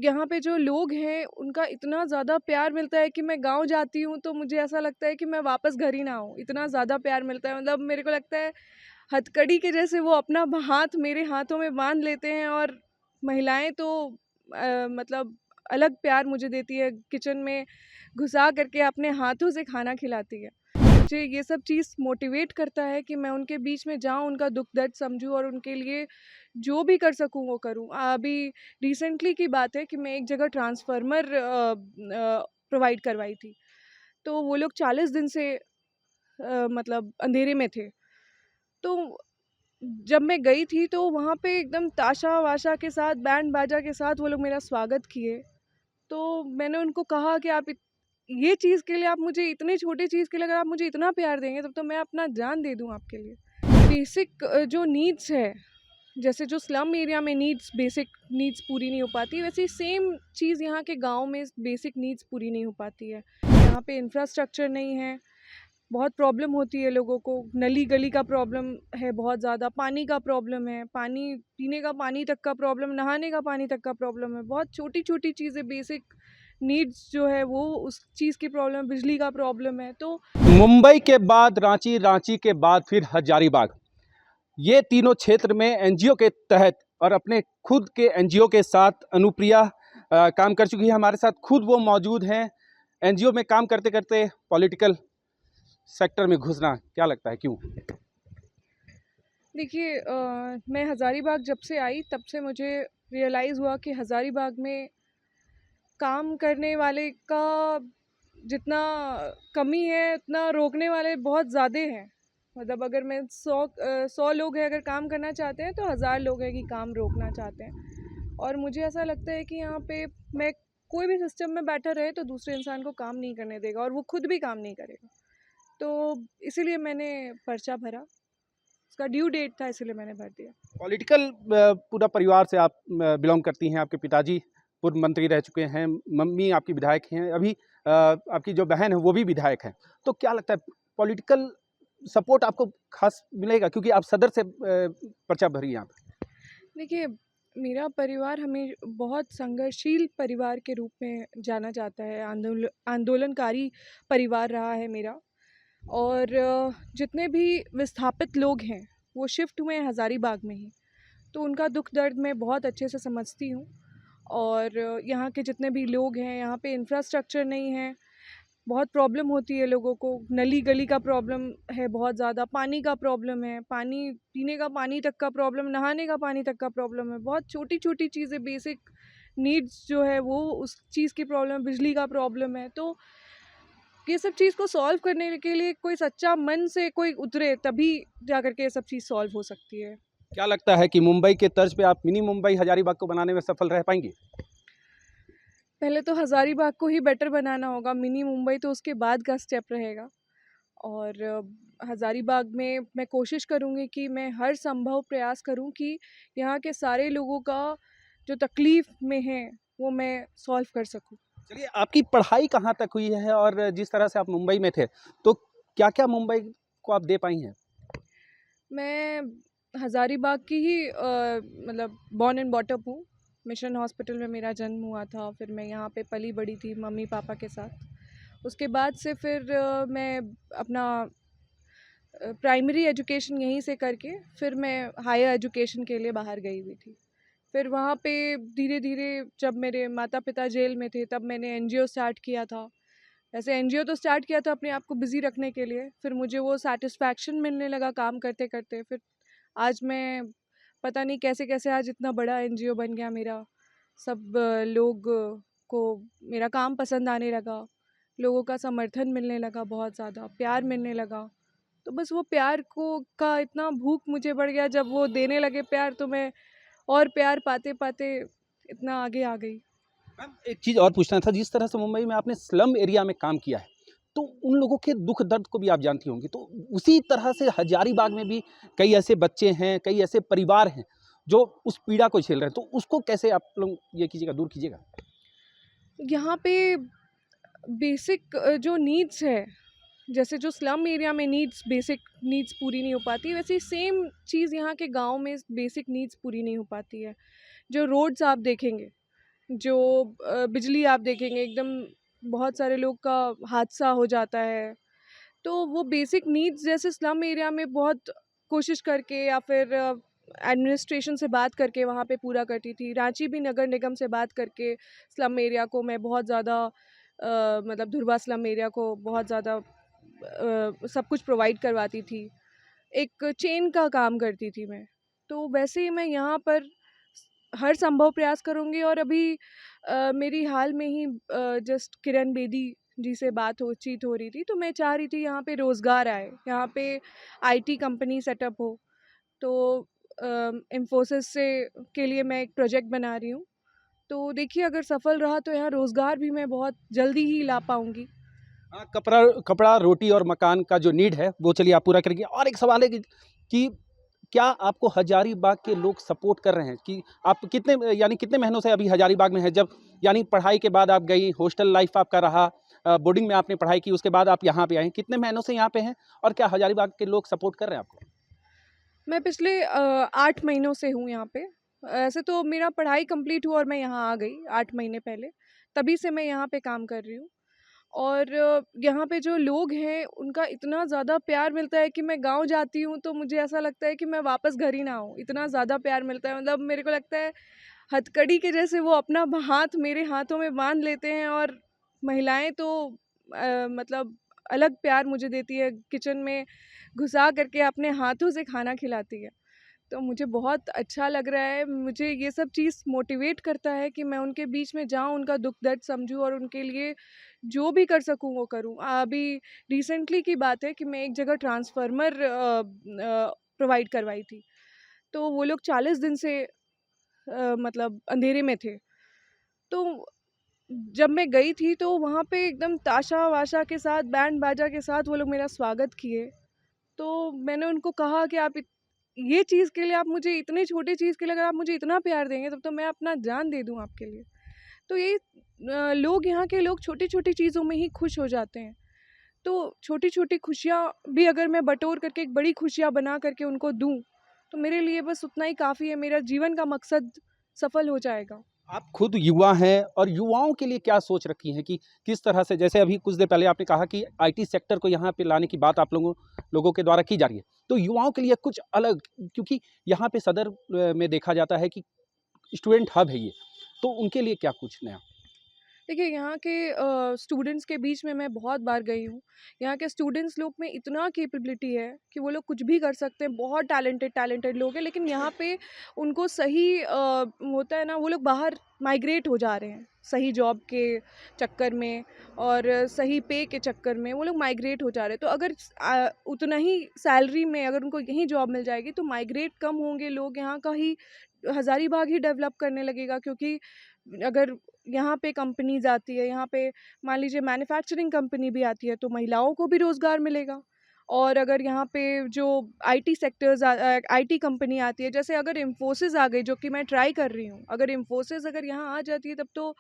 यहाँ पे जो लोग हैं उनका इतना ज़्यादा प्यार मिलता है कि मैं गाँव जाती हूँ तो मुझे ऐसा लगता है कि मैं वापस घर ही ना आऊँ, इतना ज़्यादा प्यार मिलता है। मतलब मेरे को लगता है हथकड़ी के जैसे वो अपना हाथ मेरे हाथों में बांध लेते हैं। और महिलाएं तो मतलब अलग प्यार मुझे देती है, किचन में घुसा करके अपने हाथों से खाना खिलाती है। मुझे ये सब चीज़ मोटिवेट करता है कि मैं उनके बीच में जाऊं, उनका दुख दर्द समझूं और उनके लिए जो भी कर सकूं वो करूं। अभी रिसेंटली की बात है कि मैं एक जगह ट्रांसफार्मर प्रोवाइड करवाई थी, तो वो लोग 40 दिन से मतलब अंधेरे में थे। तो जब मैं गई थी तो वहाँ पे एकदम ताशा-वाशा के साथ, बैंड बाजा के साथ वो लोग मेरा स्वागत किए। तो मैंने उनको कहा कि आप ये चीज़ के लिए, आप मुझे इतनी छोटी चीज़ के लिए अगर आप मुझे इतना प्यार देंगे तब तो मैं अपना जान दे दूँ आपके लिए। बेसिक जो नीड्स है, जैसे जो स्लम एरिया में नीड्स, बेसिक नीड्स पूरी नहीं हो पाती, वैसे ही सेम चीज़ यहाँ के गाँव में बेसिक नीड्स पूरी नहीं हो पाती है। यहाँ पे इंफ्रास्ट्रक्चर नहीं है, बहुत प्रॉब्लम होती है लोगों को, नली गली का प्रॉब्लम है बहुत ज़्यादा, पानी का प्रॉब्लम है, पानी पीने का पानी तक का प्रॉब्लम, नहाने का पानी तक का प्रॉब्लम है। बहुत छोटी-छोटी चीज़ें, बेसिक नीड्स जो है वो उस चीज़ की प्रॉब्लम, बिजली का प्रॉब्लम है। तो मुंबई के बाद रांची, रांची के बाद फिर हजारीबाग, ये तीनों क्षेत्र में एनजीओ के तहत और अपने खुद के एनजीओ के साथ अनुप्रिया काम कर चुकी है। हमारे साथ खुद वो मौजूद हैं। एनजीओ में काम करते करते पॉलिटिकल सेक्टर में घुसना क्या लगता है, क्यों? देखिए मैं हज़ारीबाग जब से आई तब से मुझे रियलाइज़ हुआ कि हज़ारीबाग में काम करने वाले का जितना कमी है उतना रोकने वाले बहुत ज़्यादा हैं। मतलब अगर मैं 100 लोग हैं अगर काम करना चाहते हैं तो 1000 लोग हैं कि काम रोकना चाहते हैं। और मुझे ऐसा लगता है कि यहाँ पे मैं कोई भी सिस्टम में बैठा रहे तो दूसरे इंसान को काम नहीं करने देगा और वो खुद भी काम नहीं करेगा। तो इसीलिए मैंने पर्चा भरा, उसका ड्यू डेट था इसीलिए मैंने भर दिया। पॉलिटिकल पूरा परिवार से आप बिलोंग करती हैं। आपके पिताजी पूर्व मंत्री रह चुके हैं, मम्मी आपकी विधायक हैं, अभी आपकी जो बहन है वो भी विधायक हैं। तो क्या लगता है पॉलिटिकल सपोर्ट आपको खास मिलेगा, क्योंकि आप सदर से पर्चा भरी यहाँ पे? देखिए, मेरा परिवार हमें बहुत संघर्षशील परिवार के रूप में जाना जाता है, आंदोलनकारी परिवार रहा है मेरा। और जितने भी विस्थापित लोग हैं वो शिफ्ट हुए हैं हज़ारीबाग में ही, तो उनका दुख दर्द मैं बहुत अच्छे से समझती हूँ। और यहाँ के जितने भी लोग हैं, यहाँ पे इंफ्रास्ट्रक्चर नहीं है, बहुत प्रॉब्लम होती है लोगों को, नली गली का प्रॉब्लम है बहुत ज़्यादा, पानी का प्रॉब्लम है, पानी पीने का पानी तक का प्रॉब्लम, नहाने का पानी तक का प्रॉब्लम है। बहुत छोटी-छोटी चीज़ें, बेसिक नीड्स जो है वो उस चीज़ की प्रॉब्लम, बिजली का प्रॉब्लम है। तो ये सब चीज़ को सॉल्व करने के लिए कोई सच्चा मन से कोई उतरे तभी जा कर के ये सब चीज़ सॉल्व हो सकती है। क्या लगता है कि मुंबई के तर्ज पे आप मिनी मुंबई हजारीबाग को बनाने में सफल रह पाएंगी? पहले तो हज़ारीबाग को ही बेटर बनाना होगा, मिनी मुंबई तो उसके बाद का स्टेप रहेगा। और हज़ारीबाग में मैं कोशिश करूँगी कि मैं हर संभव प्रयास करूँ कि यहाँ के सारे लोगों का जो तकलीफ़ में है वो मैं सॉल्व कर सकूँ। चलिए, आपकी पढ़ाई कहाँ तक हुई है और जिस तरह से आप मुंबई में थे, तो क्या-क्या मुंबई को आप दे पाई हैं? मैं हज़ारीबाग की ही मतलब बॉर्न एंड बॉटअप हूँ। मिशन हॉस्पिटल में मेरा जन्म हुआ था, फिर मैं यहाँ पे पली बड़ी थी मम्मी-पापा के साथ। उसके बाद से फिर मैं अपना प्राइमरी एजुकेशन यहीं से करके फिर मैं हायर एजुकेशन के लिए बाहर गई हुई थी। फिर वहाँ पे धीरे-धीरे जब मेरे माता-पिता जेल में थे तब मैंने एनजीओ स्टार्ट किया था। वैसे एनजीओ तो स्टार्ट किया था अपने आप को बिज़ी रखने के लिए, फिर मुझे वो सैटिस्फैक्शन मिलने लगा काम करते-करते। फिर आज मैं पता नहीं कैसे-कैसे आज इतना बड़ा एनजीओ बन गया मेरा। सब लोग को मेरा काम पसंद आने लगा, लोगों का समर्थन मिलने लगा, बहुत ज़्यादा प्यार मिलने लगा। तो बस वो प्यार को का इतना भूख मुझे बढ़ गया, जब वो देने लगे प्यार तो मैं और प्यार पाते-पाते इतना आगे आ गई। मैम, एक चीज़ और पूछना था, जिस तरह से मुंबई में आपने स्लम एरिया में काम किया है, तो उन लोगों के दुःख दर्द को भी आप जानती होंगी। तो उसी तरह से हजारीबाग में भी कई ऐसे बच्चे हैं, कई ऐसे परिवार हैं, जो उस पीड़ा को झेल रहे हैं। तो उसको कैसे आप लोग ये कीजिएगा, दूर कीजिएगा? यहाँ पे बेसिक जो नीड्स है, जैसे जो स्लम एरिया में नीड्स, बेसिक नीड्स पूरी नहीं हो पाती, वैसे ही सेम चीज़ यहाँ के गाँव में बेसिक नीड्स पूरी नहीं हो पाती है। जो रोड्स आप देखेंगे, जो बिजली आप देखेंगे एकदम बहुत सारे लोग का हादसा हो जाता है। तो वो बेसिक नीड्स जैसे स्लम एरिया में बहुत कोशिश करके या फिर एडमिनिस्ट्रेशन से बात करके वहाँ पे पूरा करती थी। रांची भी नगर निगम से बात करके स्लम एरिया को मैं बहुत ज़्यादा मतलब धुरवा स्लम एरिया को बहुत ज़्यादा सब कुछ प्रोवाइड करवाती थी। एक चेन का काम करती थी मैं। तो वैसे ही मैं यहाँ पर हर संभव प्रयास करूँगी और अभी मेरी हाल में ही जस्ट किरण बेदी जी से बातचीत हो रही थी, तो मैं चाह रही थी यहाँ पे रोज़गार आए, यहाँ पे आईटी कंपनी सेटअप हो। तो इन्फोसिस से के लिए मैं एक प्रोजेक्ट बना रही हूँ। तो देखिए अगर सफल रहा तो यहाँ रोज़गार भी मैं बहुत जल्दी ही ला पाऊँगी। हाँ, कपड़ा रोटी और मकान का जो नीड है वो चलिए आप पूरा करेंगे। और एक सवाल है कि क्या आपको हजारीबाग के लोग सपोर्ट कर रहे हैं कि आप कितने महीनों से अभी हजारीबाग में हैं? जब यानी पढ़ाई के बाद आप गई, हॉस्टल लाइफ आपका रहा, बोर्डिंग में आपने पढ़ाई की, उसके बाद आप यहाँ पे आए, कितने महीनों से यहाँ पे हैं और क्या हजारीबाग के लोग सपोर्ट कर रहे हैं आपको? मैं पिछले 8 महीनों से हूँ यहाँ पे। ऐसे तो मेरा पढ़ाई कंप्लीट हुआ और मैं यहाँ आ गई 8 महीने पहले, तभी से मैं यहाँ पे काम कर रही हूँ। और यहाँ पे जो लोग हैं उनका इतना ज़्यादा प्यार मिलता है कि मैं गाँव जाती हूँ तो मुझे ऐसा लगता है कि मैं वापस घर ही ना आऊँ, इतना ज़्यादा प्यार मिलता है। मतलब मेरे को लगता है हथकड़ी के जैसे वो अपना हाथ मेरे हाथों में बांध लेते हैं और महिलाएं तो मतलब अलग प्यार मुझे देती है, किचन में घुसा करके अपने हाथों से खाना खिलाती है। तो मुझे बहुत अच्छा लग रहा है, मुझे ये सब चीज़ मोटिवेट करता है कि मैं उनके बीच में जाऊँ, उनका दुख दर्द समझूँ और उनके लिए जो भी कर सकूँ वो करूँ। अभी रिसेंटली की बात है कि मैं एक जगह ट्रांसफार्मर प्रोवाइड करवाई थी, तो वो लोग 40 दिन से मतलब अंधेरे में थे। तो जब मैं गई थी तो वहाँ पे एकदम ताशा-वाशा के साथ, बैंड बाजा के साथ वो लोग मेरा स्वागत किए। तो मैंने उनको कहा कि आप ये चीज़ के लिए आप मुझे इतनी छोटी चीज़ के लिए अगर आप मुझे इतना प्यार देंगे तब तो मैं अपना जान दे दूँ आपके लिए। तो ये लोग यहाँ के लोग छोटी-छोटी चीज़ों में ही खुश हो जाते हैं। तो छोटी-छोटी खुशियाँ भी अगर मैं बटोर करके एक बड़ी खुशियाँ बना करके उनको दूँ, तो मेरे लिए बस उतना ही काफ़ी है, मेरा जीवन का मकसद सफल हो जाएगा। आप खुद युवा हैं और युवाओं के लिए क्या सोच रखी हैं कि किस तरह से, जैसे अभी कुछ देर पहले आपने कहा कि आईटी सेक्टर को यहाँ पे लाने की बात आप लोगों के द्वारा की जा रही है, तो युवाओं के लिए कुछ अलग, क्योंकि यहाँ पे सदर में देखा जाता है कि स्टूडेंट हब है ये, तो उनके लिए क्या कुछ नया? देखिए यहाँ के स्टूडेंट्स के बीच में मैं बहुत बार गई हूँ। यहाँ के स्टूडेंट्स लोग में इतना कैपेबिलिटी है कि वो लोग कुछ भी कर सकते हैं, बहुत टैलेंटेड लोग हैं। लेकिन यहाँ पे उनको सही होता है ना, वो लोग बाहर माइग्रेट हो जा रहे हैं सही जॉब के चक्कर में और सही पे के चक्कर में वो लोग माइग्रेट हो जा रहे हैं। तो अगर उतना ही सैलरी में अगर उनको यहीं जॉब मिल जाएगी तो माइग्रेट कम होंगे लोग, यहाँ का ही हज़ारीबाग ही डेवलप करने लगेगा। क्योंकि अगर यहाँ पे कंपनीज आती है, यहाँ पे मान लीजिए मैन्युफैक्चरिंग कंपनी भी आती है तो महिलाओं को भी रोज़गार मिलेगा। और अगर यहाँ पे जो आईटी सेक्टर्स आईटी कंपनी आती है, जैसे अगर इन्फोसिस आ गई जो कि मैं ट्राई कर रही हूँ, अगर इन्फोसिस अगर यहाँ आ जाती है तब तो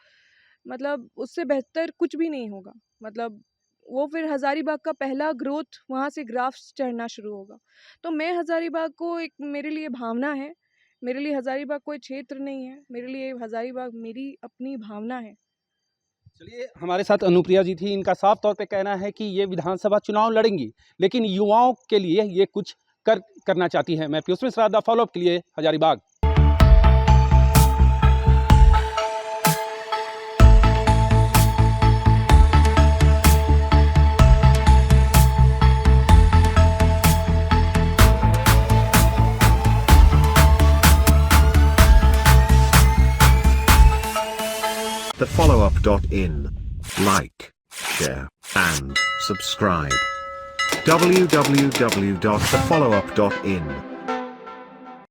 मतलब उससे बेहतर कुछ भी नहीं होगा। मतलब वो फिर हज़ारीबाग का पहला ग्रोथ वहाँ से ग्राफ्स चढ़ना शुरू होगा। तो मैं हज़ारीबाग को एक मेरे लिए भावना है, मेरे लिए हज़ारीबाग कोई क्षेत्र नहीं है, मेरे लिए हज़ारीबाग मेरी अपनी भावना है। चलिए, हमारे साथ अनुप्रिया जी थी। इनका साफ तौर पे कहना है कि ये विधानसभा चुनाव लड़ेंगी, लेकिन युवाओं के लिए ये कुछ करना चाहती हैं। मैं पीयूष मिश्रा, द फॉलोअप के लिए Hazaribagh. thefollowup.in. Like, share, and subscribe. www.thefollowup.in